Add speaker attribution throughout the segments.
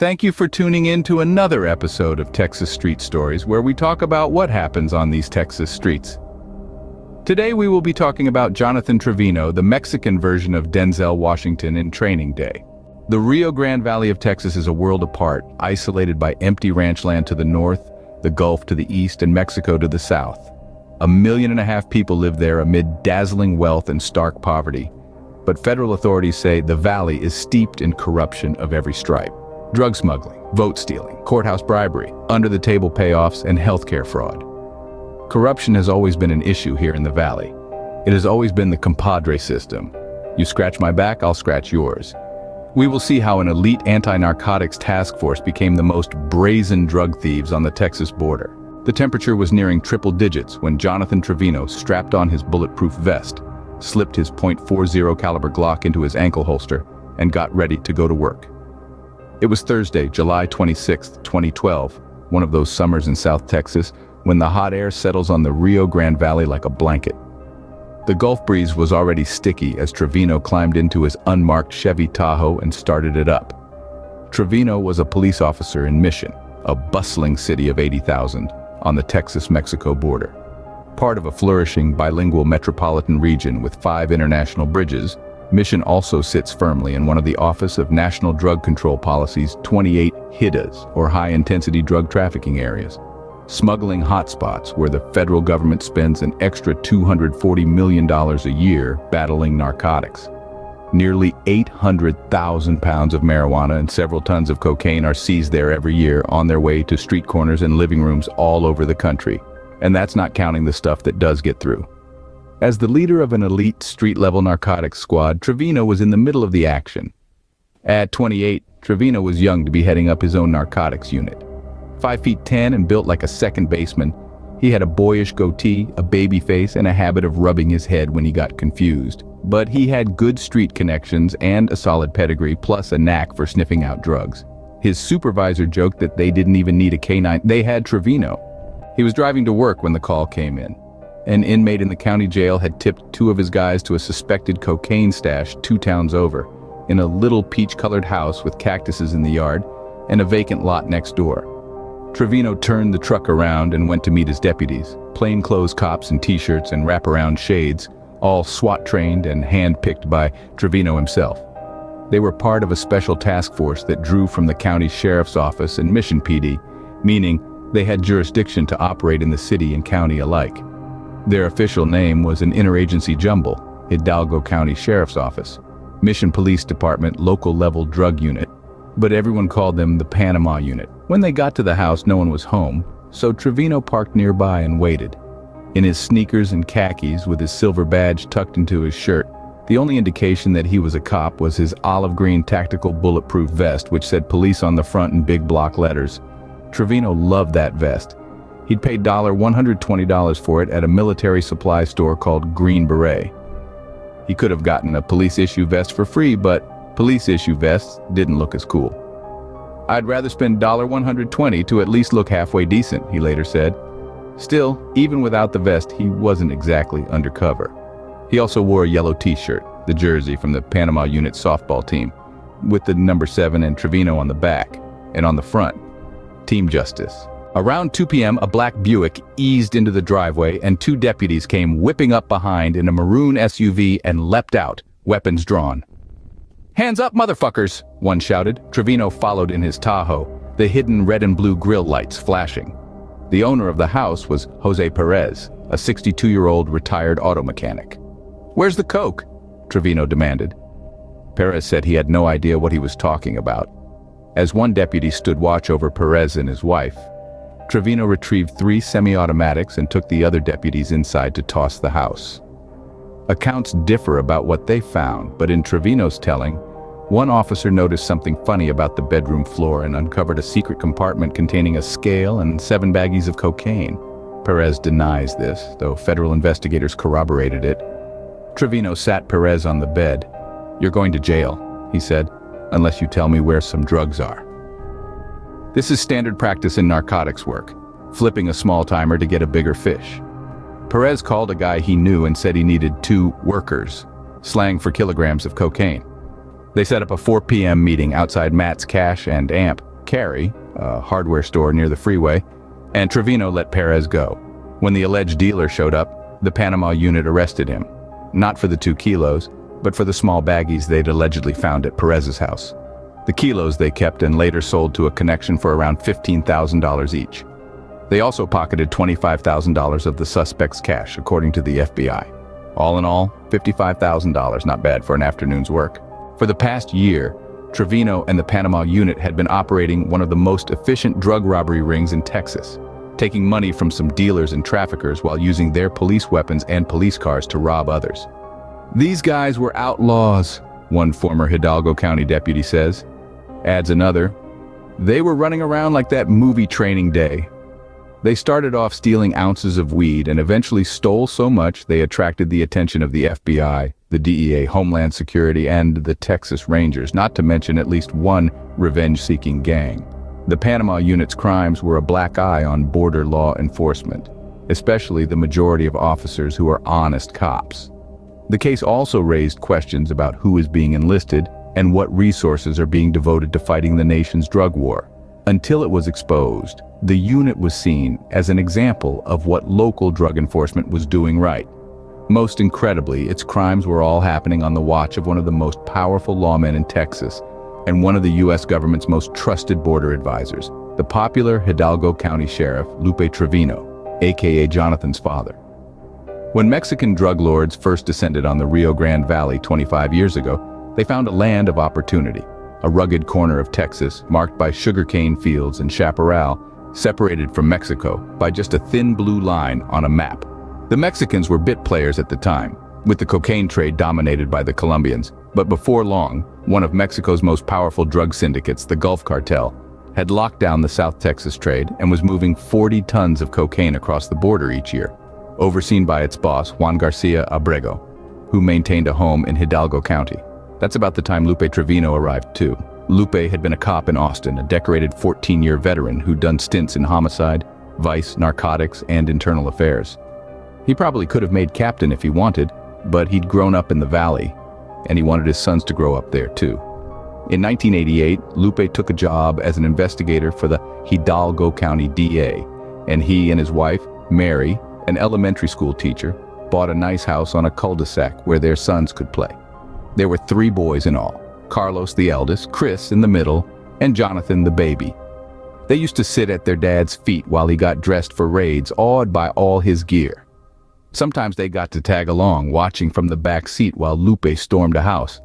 Speaker 1: Thank you for tuning in to another episode of Texas Street Stories, where we talk about what happens on these Texas streets. Today we will be talking about Jonathan Trevino, the Mexican version of Denzel Washington in Training Day. The Rio Grande Valley of Texas is a world apart, isolated by empty ranch land to the north, the Gulf to the east, and Mexico to the south. 1.5 million people live there amid dazzling wealth and stark poverty. But federal authorities say the valley is steeped in corruption of every stripe. Drug smuggling, vote stealing, courthouse bribery, under-the-table payoffs, and healthcare fraud. Corruption has always been an issue here in the valley. It has always been the compadre system. You scratch my back, I'll scratch yours. We will see how an elite anti-narcotics task force became the most brazen drug thieves on the Texas border. The temperature was nearing triple digits when Jonathan Trevino strapped on his bulletproof vest, slipped his .40 caliber Glock into his ankle holster, and got ready to go to work. It was Thursday, July 26, 2012, one of those summers in South Texas when the hot air settles on the Rio Grande Valley like a blanket. The Gulf breeze was already sticky as Trevino climbed into his unmarked Chevy Tahoe and started it up. Trevino was a police officer in Mission, a bustling city of 80,000 on the Texas-Mexico border. Part of a flourishing bilingual metropolitan region with 5 international bridges, Mission also sits firmly in one of the Office of National Drug Control Policy's 28 HIDAs, or high-intensity drug trafficking areas. Smuggling hotspots where the federal government spends an extra $240 million a year battling narcotics. Nearly 800,000 pounds of marijuana and several tons of cocaine are seized there every year on their way to street corners and living rooms all over the country. And that's not counting the stuff that does get through. As the leader of an elite street-level narcotics squad, Trevino was in the middle of the action. At 28, Trevino was young to be heading up his own narcotics unit. 5'10" and built like a second baseman, he had a boyish goatee, a baby face, and a habit of rubbing his head when he got confused. But he had good street connections and a solid pedigree, plus a knack for sniffing out drugs. His supervisor joked that they didn't even need a canine, they had Trevino. He was driving to work when the call came in. An inmate in the county jail had tipped 2 of his guys to a suspected cocaine stash 2 towns over, in a little peach-colored house with cactuses in the yard and a vacant lot next door. Trevino turned the truck around and went to meet his deputies, plainclothes cops in t-shirts and wraparound shades, all SWAT-trained and hand-picked by Trevino himself. They were part of a special task force that drew from the county sheriff's office and Mission PD, meaning they had jurisdiction to operate in the city and county alike. Their official name was an interagency jumble, Hidalgo County Sheriff's Office, Mission Police Department local-level drug unit, but everyone called them the Panama Unit. When they got to the house, no one was home, so Trevino parked nearby and waited. In his sneakers and khakis, with his silver badge tucked into his shirt, the only indication that he was a cop was his olive green tactical bulletproof vest, which said police on the front in big block letters. Trevino loved that vest. He'd paid $120 for it at a military supply store called Green Beret. He could have gotten a police-issue vest for free, but police-issue vests didn't look as cool. "I'd rather spend $120 to at least look halfway decent," he later said. Still, even without the vest, he wasn't exactly undercover. He also wore a yellow t-shirt, the jersey from the Panama Unit softball team, with the number 7 and Trevino on the back, and on the front, Team Justice. Around 2 p.m., a black Buick eased into the driveway and 2 deputies came whipping up behind in a maroon SUV and leapt out, weapons drawn. "Hands up, motherfuckers!" one shouted. Trevino followed in his Tahoe, the hidden red and blue grille lights flashing. The owner of the house was Jose Perez, a 62-year-old retired auto mechanic. "Where's the coke?" Trevino demanded. Perez said he had no idea what he was talking about. As one deputy stood watch over Perez and his wife, Trevino retrieved 3 semi-automatics and took the other deputies inside to toss the house. Accounts differ about what they found, but in Trevino's telling, one officer noticed something funny about the bedroom floor and uncovered a secret compartment containing a scale and 7 baggies of cocaine. Perez denies this, though federal investigators corroborated it. Trevino sat Perez on the bed. "You're going to jail," he said, "unless you tell me where some drugs are." This is standard practice in narcotics work, flipping a small timer to get a bigger fish. Perez called a guy he knew and said he needed 2 workers, slang for kilograms of cocaine. They set up a 4 p.m. meeting outside Matt's Cash and Amp, Carry, a hardware store near the freeway, and Trevino let Perez go. When the alleged dealer showed up, the Panama unit arrested him. Not for the 2 kilos, but for the small baggies they'd allegedly found at Perez's house. The kilos they kept and later sold to a connection for around $15,000 each. They also pocketed $25,000 of the suspect's cash, according to the FBI. All in all, $55,000, not bad for an afternoon's work. For the past year, Trevino and the Panama unit had been operating one of the most efficient drug robbery rings in Texas, taking money from some dealers and traffickers while using their police weapons and police cars to rob others. "These guys were outlaws," one former Hidalgo County deputy says. Adds another, "They were running around like that movie Training Day." They started off stealing ounces of weed and eventually stole so much they attracted the attention of the FBI, the DEA, Homeland Security, and the Texas Rangers, not to mention at least one revenge-seeking gang. The Panama unit's crimes were a black eye on border law enforcement, especially the majority of officers who are honest cops. The case also raised questions about who is being enlisted and what resources are being devoted to fighting the nation's drug war. Until it was exposed, the unit was seen as an example of what local drug enforcement was doing right. Most incredibly, its crimes were all happening on the watch of one of the most powerful lawmen in Texas and one of the U.S. government's most trusted border advisors, the popular Hidalgo County Sheriff Lupe Trevino, aka Jonathan's father. When Mexican drug lords first descended on the Rio Grande Valley 25 years ago, they found a land of opportunity, a rugged corner of Texas marked by sugarcane fields and chaparral, separated from Mexico by just a thin blue line on a map. The Mexicans were bit players at the time, with the cocaine trade dominated by the Colombians, but before long, one of Mexico's most powerful drug syndicates, the Gulf Cartel, had locked down the South Texas trade and was moving 40 tons of cocaine across the border each year, overseen by its boss, Juan Garcia Abrego, who maintained a home in Hidalgo County. That's about the time Lupe Trevino arrived too. Lupe had been a cop in Austin, a decorated 14-year veteran who'd done stints in homicide, vice, narcotics, and internal affairs. He probably could have made captain if he wanted, but he'd grown up in the valley, and he wanted his sons to grow up there too. In 1988, Lupe took a job as an investigator for the Hidalgo County DA, and he and his wife, Mary, an elementary school teacher, bought a nice house on a cul-de-sac where their sons could play. There were 3 boys in all: Carlos the eldest, Chris in the middle, and Jonathan the baby. They used to sit at their dad's feet while he got dressed for raids, awed by all his gear. Sometimes they got to tag along, watching from the back seat while Lupe stormed a house.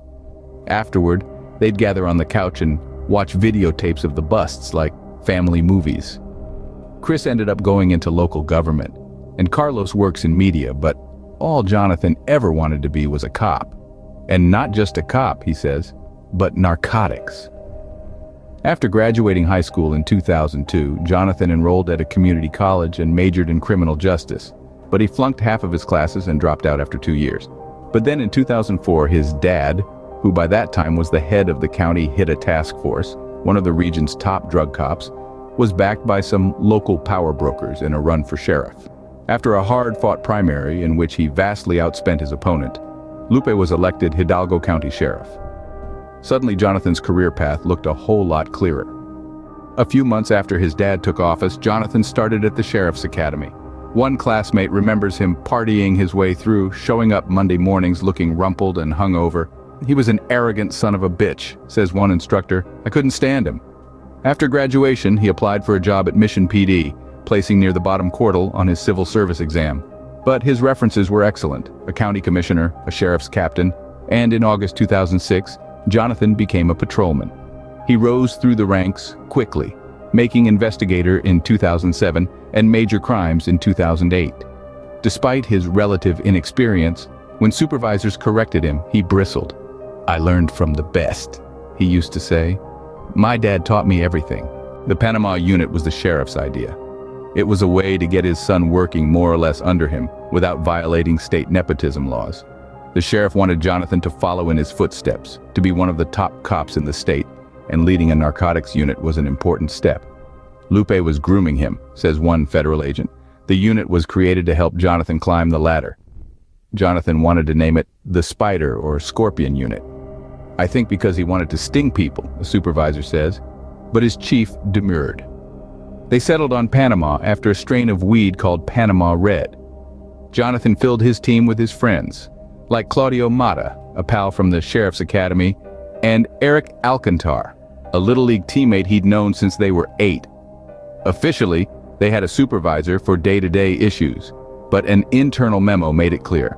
Speaker 1: Afterward, they'd gather on the couch and watch videotapes of the busts like family movies. Chris ended up going into local government, and Carlos works in media, but all Jonathan ever wanted to be was a cop. And not just a cop, he says, but narcotics. After graduating high school in 2002, Jonathan enrolled at a community college and majored in criminal justice, but he flunked half of his classes and dropped out after 2 years. But then in 2004, his dad, who by that time was the head of the county HITA task force, one of the region's top drug cops, was backed by some local power brokers in a run for sheriff. After a hard-fought primary in which he vastly outspent his opponent, Lupe was elected Hidalgo County Sheriff. Suddenly, Jonathan's career path looked a whole lot clearer. A few months after his dad took office, Jonathan started at the Sheriff's Academy. One classmate remembers him partying his way through, showing up Monday mornings looking rumpled and hungover. "He was an arrogant son of a bitch," says one instructor. "I couldn't stand him." After graduation, he applied for a job at Mission PD, placing near the bottom quartile on his civil service exam. But his references were excellent: a county commissioner, a sheriff's captain, and in August 2006, Jonathan became a patrolman. He rose through the ranks quickly, making investigator in 2007 and major crimes in 2008. Despite his relative inexperience, when supervisors corrected him, he bristled. "I learned from the best," he used to say. "My dad taught me everything." The Panama unit was the sheriff's idea. It was a way to get his son working more or less under him without violating state nepotism laws. The sheriff wanted Jonathan to follow in his footsteps, to be one of the top cops in the state, and leading a narcotics unit was an important step. Lupe was grooming him, says one federal agent. The unit was created to help Jonathan climb the ladder. Jonathan wanted to name it the Spider or Scorpion Unit. "I think because he wanted to sting people," the supervisor says. but his chief demurred. They settled on Panama after a strain of weed called Panama Red. Jonathan filled his team with his friends, like Claudio Mata, a pal from the Sheriff's Academy, and Eric Alcantar, a Little League teammate he'd known since they were 8. Officially, they had a supervisor for day-to-day issues, but an internal memo made it clear.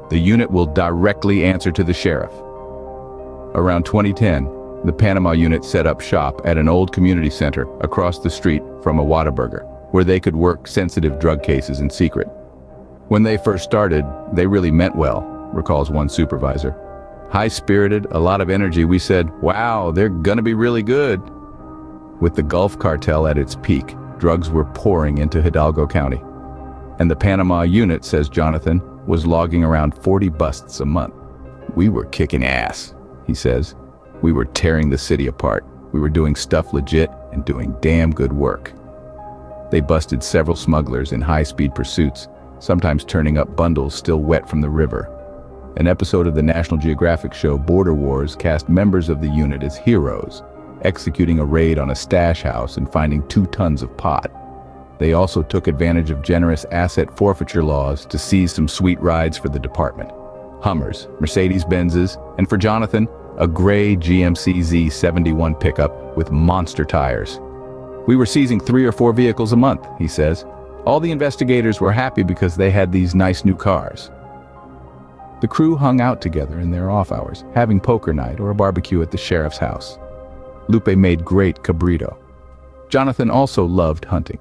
Speaker 1: The unit will directly answer to the sheriff. Around 2010, the Panama unit set up shop at an old community center across the street from a Whataburger, where they could work sensitive drug cases in secret. When they first started, they really meant well, recalls one supervisor. High-spirited, a lot of energy, we said, wow, they're gonna be really good. With the Gulf Cartel at its peak, drugs were pouring into Hidalgo County. And the Panama unit, says Jonathan, was logging around 40 busts a month. We were kicking ass, he says. We were tearing the city apart. We were doing stuff legit and doing damn good work. They busted several smugglers in high-speed pursuits, sometimes turning up bundles still wet from the river. An episode of the National Geographic show Border Wars cast members of the unit as heroes, executing a raid on a stash house and finding 2 tons of pot. They also took advantage of generous asset forfeiture laws to seize some sweet rides for the department. Hummers, Mercedes-Benzes, and for Jonathan, a gray GMC Z71 pickup with monster tires. We were seizing 3 or 4 vehicles a month, he says. All the investigators were happy because they had these nice new cars. The crew hung out together in their off hours, having poker night or a barbecue at the sheriff's house. Lupe made great cabrito. Jonathan also loved hunting.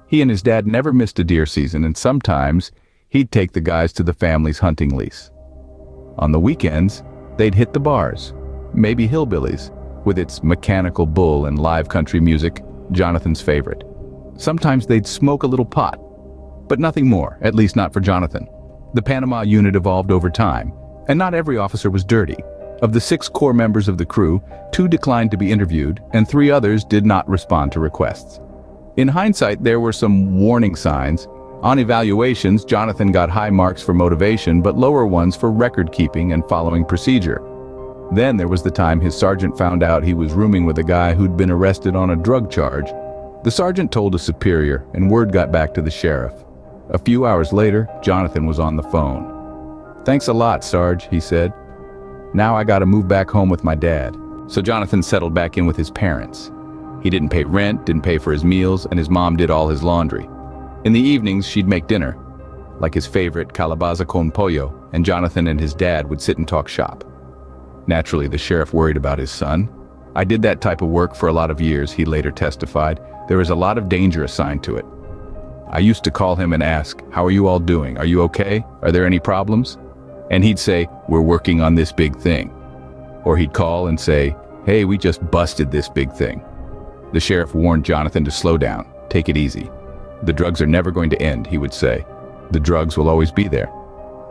Speaker 1: He and his dad never missed a deer season, and sometimes he'd take the guys to the family's hunting lease. On the weekends, they'd hit the bars, maybe Hillbillies, with its mechanical bull and live country music, Jonathan's favorite. Sometimes they'd smoke a little pot, but nothing more, at least not for Jonathan. The Panama unit evolved over time, and not every officer was dirty. Of the 6 core members of the crew, 2 declined to be interviewed, and 3 others did not respond to requests. In hindsight, there were some warning signs. On evaluations, Jonathan got high marks for motivation, but lower ones for record keeping and following procedure. Then there was the time his sergeant found out he was rooming with a guy who'd been arrested on a drug charge. The sergeant told a superior, and word got back to the sheriff. A few hours later, Jonathan was on the phone. "Thanks a lot, Sarge," he said. "Now I gotta move back home with my dad." So Jonathan settled back in with his parents. He didn't pay rent, didn't pay for his meals, and his mom did all his laundry. In the evenings, she'd make dinner, like his favorite calabaza con pollo, and Jonathan and his dad would sit and talk shop. Naturally, the sheriff worried about his son. "I did that type of work for a lot of years," he later testified. "There was a lot of danger assigned to it. I used to call him and ask, 'How are you all doing? Are you okay? Are there any problems?' And he'd say, 'We're working on this big thing.' Or he'd call and say, 'Hey, we just busted this big thing.' The sheriff warned Jonathan to slow down, take it easy. 'The drugs are never going to end,' he would say. 'The drugs will always be there.'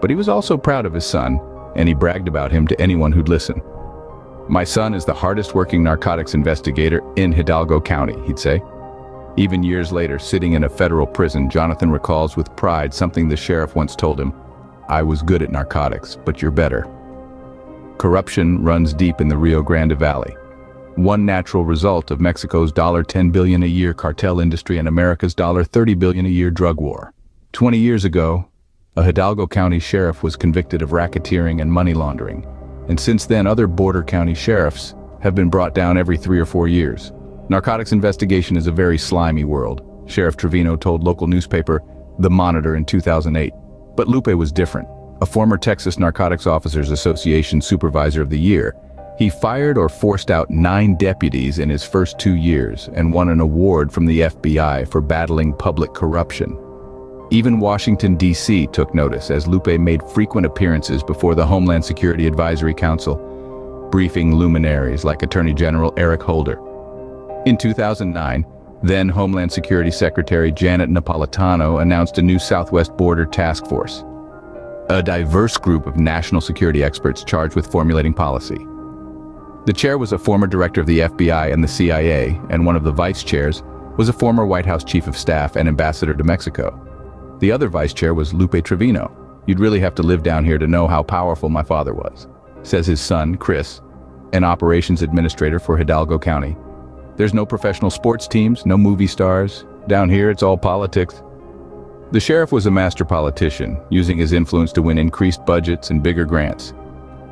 Speaker 1: But he was also proud of his son, and he bragged about him to anyone who'd listen. 'My son is the hardest working narcotics investigator in Hidalgo County,' he'd say. Even years later, sitting in a federal prison, Jonathan recalls with pride something the sheriff once told him: 'I was good at narcotics, but you're better.' Corruption runs deep in the Rio Grande Valley. One natural result of Mexico's $10 billion a year cartel industry and America's $30 billion a year drug war. 20 years ago, a Hidalgo County sheriff was convicted of racketeering and money laundering, and since then other border county sheriffs have been brought down every 3 or 4 years. Narcotics investigation is a very slimy world, Sheriff Trevino told local newspaper The Monitor in 2008. But Lupe was different. A former Texas Narcotics Officers Association Supervisor of the Year, he fired or forced out 9 deputies in his first 2 years and won an award from the FBI for battling public corruption. Even Washington, D.C. took notice as Lupe made frequent appearances before the Homeland Security Advisory Council, briefing luminaries like Attorney General Eric Holder. In 2009, then Homeland Security Secretary Janet Napolitano announced a new Southwest Border Task Force, a diverse group of national security experts charged with formulating policy. The chair was a former director of the FBI and the CIA, and one of the vice chairs was a former White House chief of staff and ambassador to Mexico. The other vice chair was Lupe Trevino. "You'd really have to live down here to know how powerful my father was," says his son, Chris, an operations administrator for Hidalgo County. There's no professional sports teams, no movie stars. Down here, it's all politics. The sheriff was a master politician, using his influence to win increased budgets and bigger grants.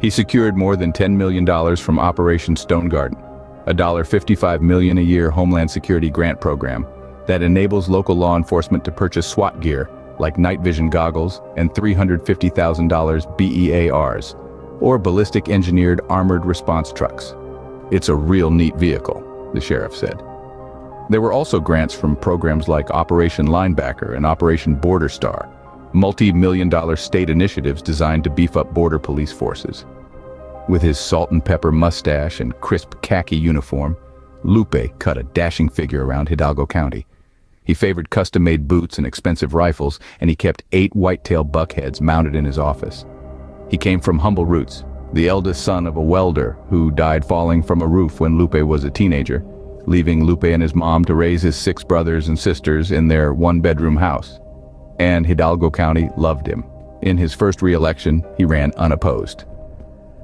Speaker 1: He secured more than $10 million from Operation Stone Garden, a $55 million a year Homeland Security grant program that enables local law enforcement to purchase SWAT gear, like night vision goggles and $350,000 BEARs, or ballistic engineered armored response trucks. It's a real neat vehicle, the sheriff said. There were also grants from programs like Operation Linebacker and Operation Border Star, multi-million-dollar state initiatives designed to beef up border police forces. With his salt and pepper mustache and crisp khaki uniform, Lupe cut a dashing figure around Hidalgo County. He favored custom-made boots and expensive rifles, and he kept 8 whitetail buckheads mounted in his office. He came from humble roots, the eldest son of a welder who died falling from a roof when Lupe was a teenager, leaving Lupe and his mom to raise his 6 brothers and sisters in their one-bedroom house. And Hidalgo County loved him. In his first re-election, he ran unopposed.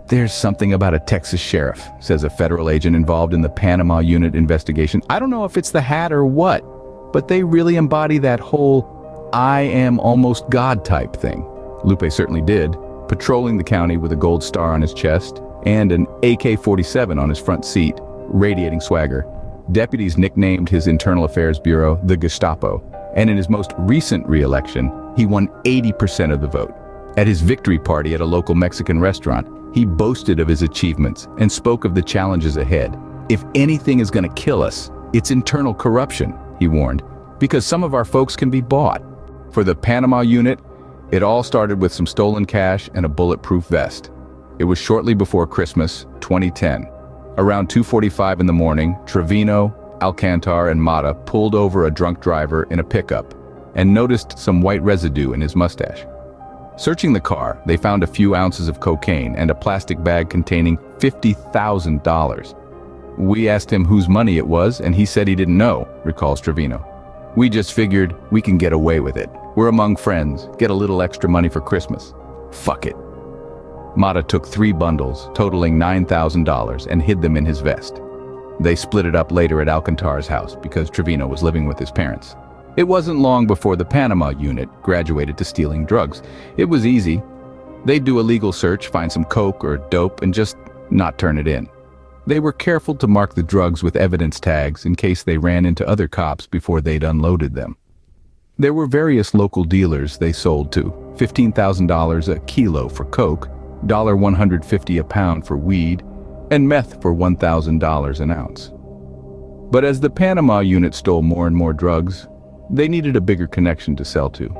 Speaker 1: There's something about a Texas sheriff, says a federal agent involved in the Panama Unit investigation. I don't know if it's the hat or what, but they really embody that whole I am almost God type thing. Lupe certainly did, patrolling the county with a gold star on his chest and an AK-47 on his front seat, radiating swagger. Deputies nicknamed his Internal Affairs Bureau the Gestapo, and in his most recent re-election, he won 80% of the vote. At his victory party at a local Mexican restaurant, he boasted of his achievements and spoke of the challenges ahead. If anything is going to kill us, it's internal corruption, he warned, because some of our folks can be bought. For the Panama Unit, it all started with some stolen cash and a bulletproof vest. It was shortly before Christmas, 2010. Around 2:45 in the morning, Trevino, Alcantar, and Mata pulled over a drunk driver in a pickup and noticed some white residue in his mustache. Searching the car, they found a few ounces of cocaine and a plastic bag containing $50,000. We asked him whose money it was, and he said he didn't know, recalls Trevino. We just figured we can get away with it. We're among friends, get a little extra money for Christmas. Fuck it. Mata took 3 bundles, totaling $9,000, and hid them in his vest. They split it up later at Alcantar's house because Trevino was living with his parents. It wasn't long before the Panama Unit graduated to stealing drugs. It was easy. They'd do a legal search, find some coke or dope, and just not turn it in. They were careful to mark the drugs with evidence tags in case they ran into other cops before they'd unloaded them. There were various local dealers they sold to, $15,000 a kilo for coke, $150 a pound for weed, and meth for $1,000 an ounce. But as the Panama Unit stole more and more drugs, they needed a bigger connection to sell to.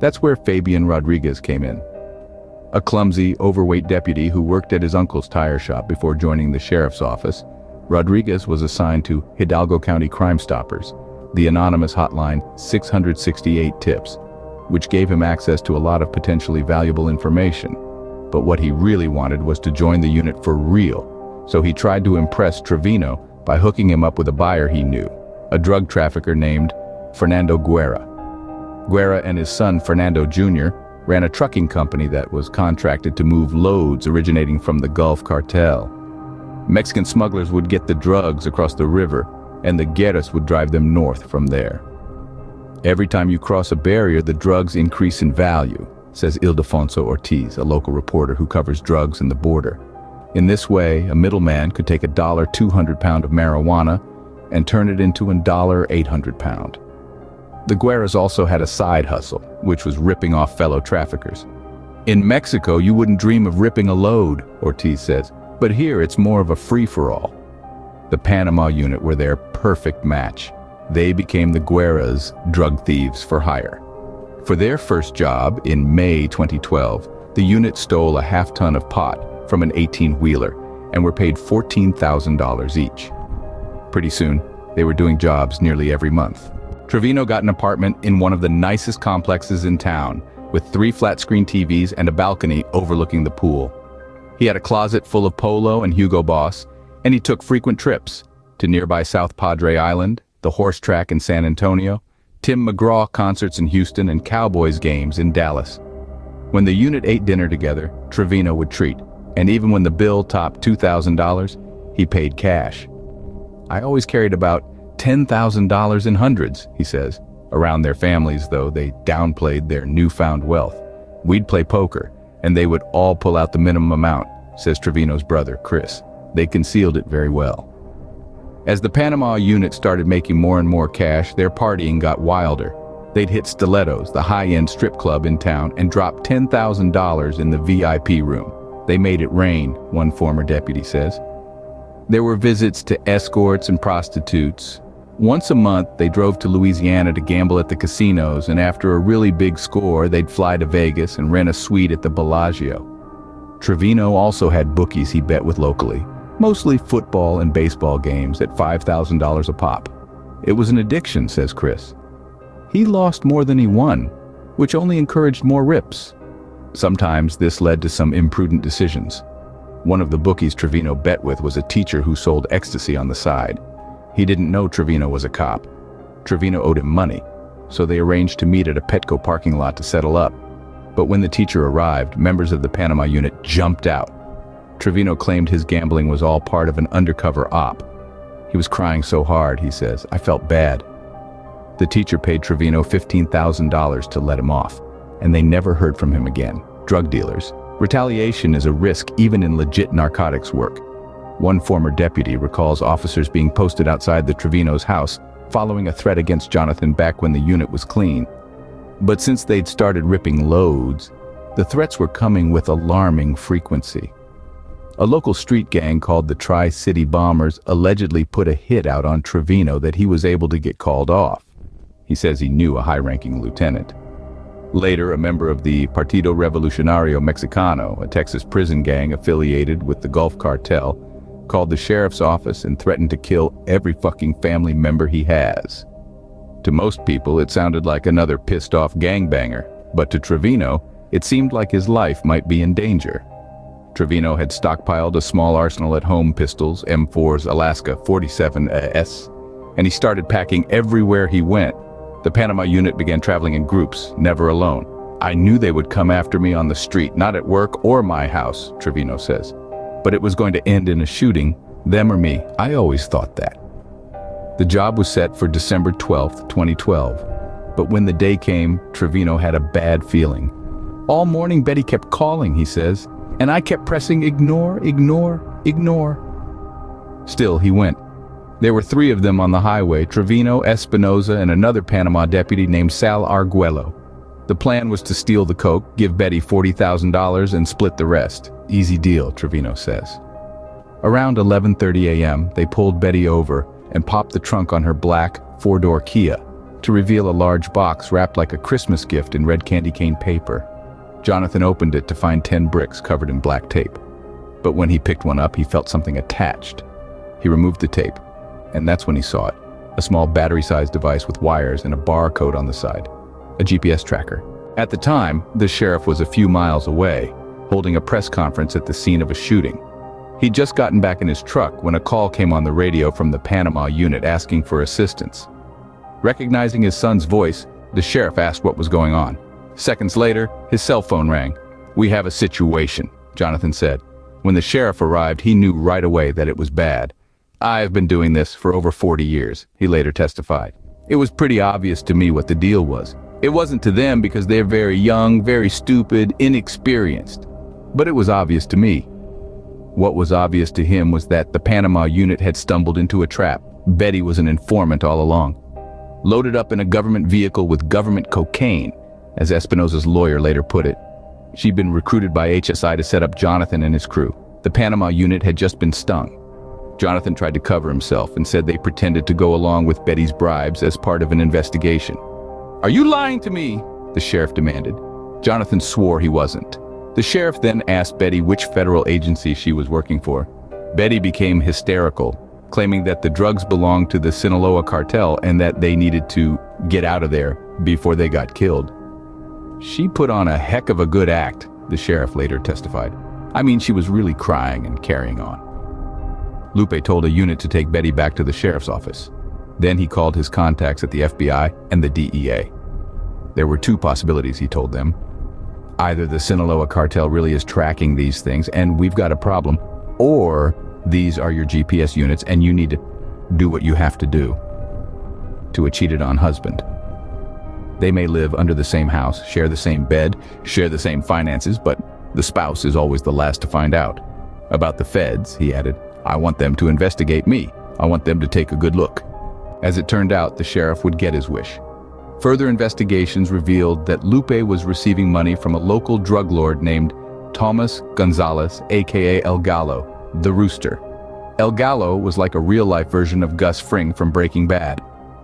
Speaker 1: That's where Fabian Rodriguez came in. A clumsy, overweight deputy who worked at his uncle's tire shop before joining the sheriff's office, Rodriguez was assigned to Hidalgo County Crime Stoppers, the anonymous hotline 668 Tips, which gave him access to a lot of potentially valuable information. But what he really wanted was to join the unit for real, so he tried to impress Trevino by hooking him up with a buyer he knew, a drug trafficker named Fernando Guerra. Guerra and his son Fernando Jr. ran a trucking company that was contracted to move loads originating from the Gulf Cartel. Mexican smugglers would get the drugs across the river, and the Guerras would drive them north from there. Every time you cross a barrier, the drugs increase in value, says Ildefonso Ortiz, a local reporter who covers drugs and the border. In this way, a middleman could take a $200 pound of marijuana and turn it into a $800 pound. The Guerras also had a side hustle, which was ripping off fellow traffickers. In Mexico, you wouldn't dream of ripping a load, Ortiz says, but here it's more of a free-for-all. The Panama Unit were their perfect match. They became the Guerras' drug thieves for hire. For their first job in May 2012, the unit stole a half-ton of pot from an 18-wheeler and were paid $14,000 each. Pretty soon, they were doing jobs nearly every month. Trevino got an apartment in one of the nicest complexes in town, with 3 flat-screen TVs and a balcony overlooking the pool. He had a closet full of Polo and Hugo Boss, and he took frequent trips to nearby South Padre Island, the horse track in San Antonio, Tim McGraw concerts in Houston, and Cowboys games in Dallas. When the unit ate dinner together, Trevino would treat, and even when the bill topped $2,000, he paid cash. I always carried about $10,000 in hundreds, he says. Around their families, though, they downplayed their newfound wealth. We'd play poker, and they would all pull out the minimum amount, says Trevino's brother, Chris. They concealed it very well. As the Panama unit started making more and more cash, their partying got wilder. They'd hit Stilettos, the high-end strip club in town, and drop $10,000 in the VIP room. They made it rain, one former deputy says. There were visits to escorts and prostitutes. Once a month, they drove to Louisiana to gamble at the casinos, and after a really big score, they'd fly to Vegas and rent a suite at the Bellagio. Trevino also had bookies he bet with locally, mostly football and baseball games at $5,000 a pop. It was an addiction, says Chris. He lost more than he won, which only encouraged more rips. Sometimes this led to some imprudent decisions. One of the bookies Trevino bet with was a teacher who sold ecstasy on the side. He didn't know Trevino was a cop. Trevino owed him money, so they arranged to meet at a Petco parking lot to settle up. But when the teacher arrived, members of the Panama unit jumped out. Trevino claimed his gambling was all part of an undercover op. He was crying so hard, he says, I felt bad. The teacher paid Trevino $15,000 to let him off, and they never heard from him again. Drug dealers. Retaliation is a risk even in legit narcotics work. One former deputy recalls officers being posted outside the Trevino's house following a threat against Jonathan back when the unit was clean. But since they'd started ripping loads, the threats were coming with alarming frequency. A local street gang called the Tri-City Bombers allegedly put a hit out on Trevino that he was able to get called off. He says he knew a high-ranking lieutenant. Later, a member of the Partido Revolucionario Mexicano, a Texas prison gang affiliated with the Gulf Cartel, called the sheriff's office and threatened to kill every fucking family member he has. To most people, it sounded like another pissed-off gangbanger, but to Trevino, it seemed like his life might be in danger. Trevino had stockpiled a small arsenal at home, pistols, M4s, Alaska 47S, and he started packing everywhere he went. The Panama unit began traveling in groups, never alone. I knew they would come after me on the street, not at work or my house, Trevino says. But it was going to end in a shooting, them or me. I always thought that. The job was set for December 12th, 2012. But when the day came, Trevino had a bad feeling. All morning, Betty kept calling, he says, and I kept pressing ignore, ignore, ignore. Still, he went. There were 3 of them on the highway, Trevino, Espinoza, and another Panama deputy named Sal Arguello. The plan was to steal the coke, give Betty $40,000, and split the rest. Easy deal, Trevino says. Around 11:30 a.m., they pulled Betty over and popped the trunk on her black 4-door Kia to reveal a large box wrapped like a Christmas gift in red candy cane paper. Jonathan opened it to find 10 bricks covered in black tape. But when he picked one up, he felt something attached. He removed the tape, and that's when he saw it. A small battery-sized device with wires and a barcode on the side. A GPS tracker. At the time, the sheriff was a few miles away, holding a press conference at the scene of a shooting. He'd just gotten back in his truck when a call came on the radio from the Panama unit asking for assistance. Recognizing his son's voice, the sheriff asked what was going on. Seconds later, his cell phone rang. We have a situation, Jonathan said. When the sheriff arrived, he knew right away that it was bad. I've been doing this for over 40 years, he later testified. It was pretty obvious to me what the deal was. It wasn't to them because they're very young, very stupid, inexperienced. But it was obvious to me. What was obvious to him was that the Panama unit had stumbled into a trap. Betty was an informant all along. Loaded up in a government vehicle with government cocaine, as Espinoza's lawyer later put it. She'd been recruited by HSI to set up Jonathan and his crew. The Panama unit had just been stung. Jonathan tried to cover himself and said they pretended to go along with Betty's bribes as part of an investigation. Are you lying to me? The sheriff demanded. Jonathan swore he wasn't. The sheriff then asked Betty which federal agency she was working for. Betty became hysterical, claiming that the drugs belonged to the Sinaloa cartel and that they needed to get out of there before they got killed. She put on a heck of a good act, the sheriff later testified. I mean, she was really crying and carrying on. Lupe told a unit to take Betty back to the sheriff's office. Then he called his contacts at the FBI and the DEA. There were 2 possibilities, he told them. Either the Sinaloa cartel really is tracking these things and we've got a problem, or these are your GPS units and you need to... do what you have to do to a cheated-on husband. They may live under the same house, share the same bed, share the same finances, but the spouse is always the last to find out. About the feds, he added, I want them to investigate me. I want them to take a good look. As it turned out, the sheriff would get his wish. Further investigations revealed that Lupe was receiving money from a local drug lord named Thomas Gonzalez, aka El Gallo, the Rooster. El Gallo was like a real-life version of Gus Fring from Breaking Bad.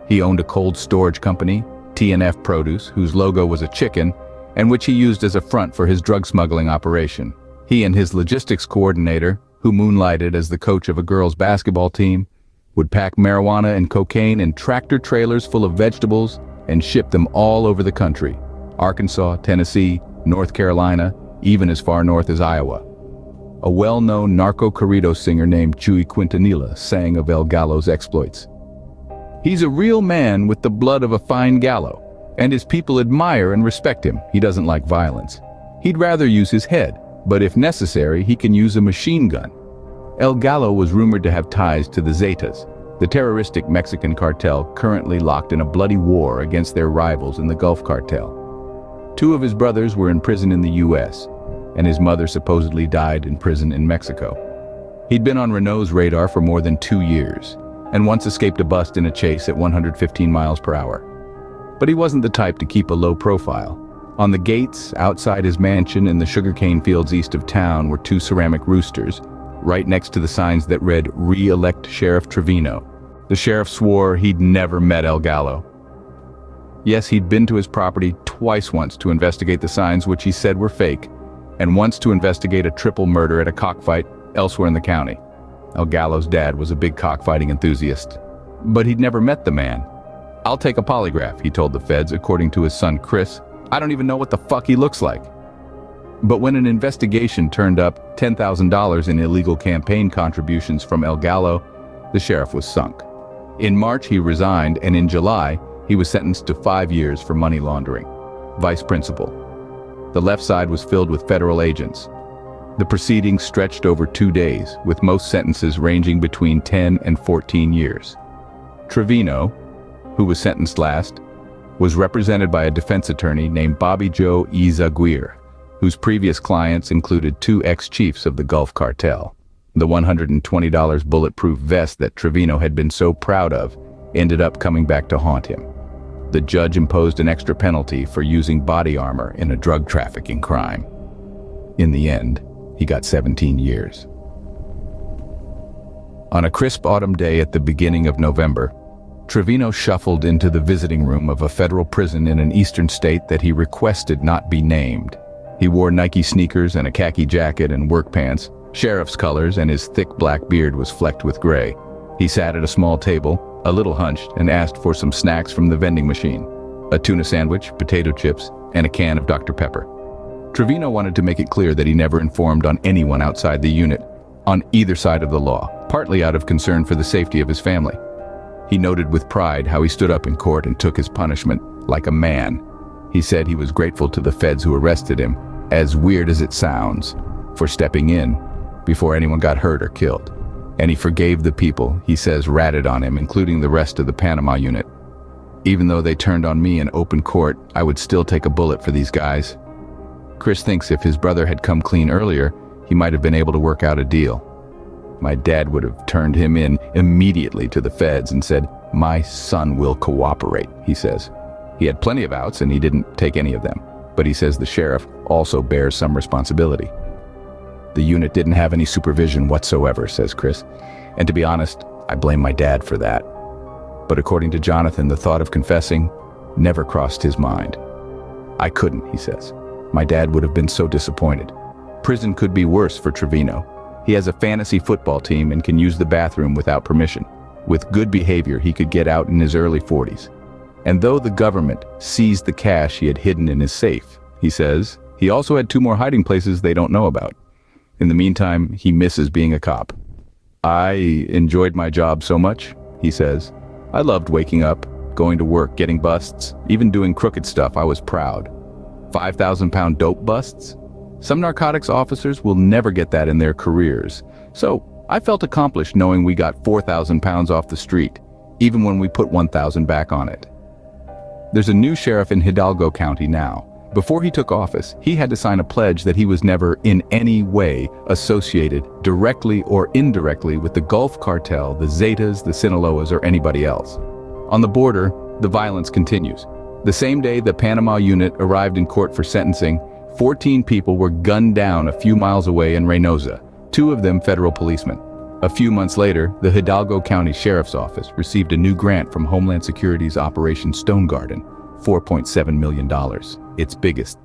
Speaker 1: He owned a cold storage company, T&F Produce, whose logo was a chicken, and which he used as a front for his drug smuggling operation. He and his logistics coordinator, who moonlighted as the coach of a girls' basketball team, would pack marijuana and cocaine in tractor trailers full of vegetables and ship them all over the country. Arkansas, Tennessee, North Carolina, even as far north as Iowa. A well-known narco-corrido singer named Chuy Quintanilla sang of El Gallo's exploits. He's a real man with the blood of a fine gallo, and his people admire and respect him. He doesn't like violence. He'd rather use his head, but if necessary, he can use a machine gun. El Gallo was rumored to have ties to the Zetas, the terroristic Mexican cartel currently locked in a bloody war against their rivals in the Gulf Cartel. 2 of his brothers were in prison in the US, and his mother supposedly died in prison in Mexico. He'd been on Renault's radar for more than 2 years, and once escaped a bust in a chase at 115 miles per hour. But he wasn't the type to keep a low profile. On the gates, outside his mansion in the sugarcane fields east of town, were 2 ceramic roosters, right next to the signs that read, "Re-elect Sheriff Trevino." The sheriff swore he'd never met El Gallo. Yes, he'd been to his property twice, once to investigate the signs which he said were fake, and once to investigate a triple murder at a cockfight elsewhere in the county. El Gallo's dad was a big cockfighting enthusiast, but he'd never met the man. "I'll take a polygraph," he told the feds, according to his son Chris. "I don't even know what the fuck he looks like." But when an investigation turned up $10,000 in illegal campaign contributions from El Gallo, the sheriff was sunk. In March, he resigned, and in July, he was sentenced to 5 years for money laundering. Vice principal. The left side was filled with federal agents. The proceedings stretched over 2 days, with most sentences ranging between 10 and 14 years. Trevino, who was sentenced last, was represented by a defense attorney named Bobby Joe Izaguirre, whose previous clients included 2 ex-chiefs of the Gulf Cartel. The $120 bulletproof vest that Trevino had been so proud of ended up coming back to haunt him. The judge imposed an extra penalty for using body armor in a drug trafficking crime. In the end, he got 17 years. On a crisp autumn day at the beginning of November, Trevino shuffled into the visiting room of a federal prison in an eastern state that he requested not be named. He wore Nike sneakers and a khaki jacket and work pants, sheriff's colors, and his thick black beard was flecked with gray. He sat at a small table, a little hunched, and asked for some snacks from the vending machine: a tuna sandwich, potato chips, and a can of Dr. Pepper. Trevino wanted to make it clear that he never informed on anyone outside the unit, on either side of the law, partly out of concern for the safety of his family. He noted with pride how he stood up in court and took his punishment like a man. He said he was grateful to the feds who arrested him, as weird as it sounds, for stepping in before anyone got hurt or killed. And he forgave the people he says ratted on him, including the rest of the Panama unit. "Even though they turned on me in open court, I would still take a bullet for these guys." Chris thinks if his brother had come clean earlier, he might have been able to work out a deal. "My dad would have turned him in immediately to the feds and said, 'My son will cooperate,'" he says. He had plenty of outs and he didn't take any of them, but he says the sheriff also bears some responsibility. "The unit didn't have any supervision whatsoever," says Chris, "and to be honest, I blame my dad for that." But according to Jonathan, the thought of confessing never crossed his mind. "I couldn't," he says. "My dad would have been so disappointed." Prison could be worse for Trevino. He has a fantasy football team and can use the bathroom without permission. With good behavior, he could get out in his early 40s. And though the government seized the cash he had hidden in his safe, he says, he also had 2 more hiding places they don't know about. In the meantime, he misses being a cop. "I enjoyed my job so much," he says. "I loved waking up, going to work, getting busts, even doing crooked stuff. I was proud. 5,000-pound dope busts? Some narcotics officers will never get that in their careers. So I felt accomplished knowing we got 4,000 pounds off the street, even when we put 1,000 back on it. There's a new sheriff in Hidalgo County now. Before he took office, he had to sign a pledge that he was never in any way associated, directly or indirectly, with the Gulf Cartel, the Zetas, the Sinaloas, or anybody else. On the border, the violence continues. The same day the Panama unit arrived in court for sentencing, 14 people were gunned down a few miles away in Reynosa, 2 of them federal policemen. A few months later, the Hidalgo County Sheriff's Office received a new grant from Homeland Security's Operation Stone Garden, $4.7 million, its biggest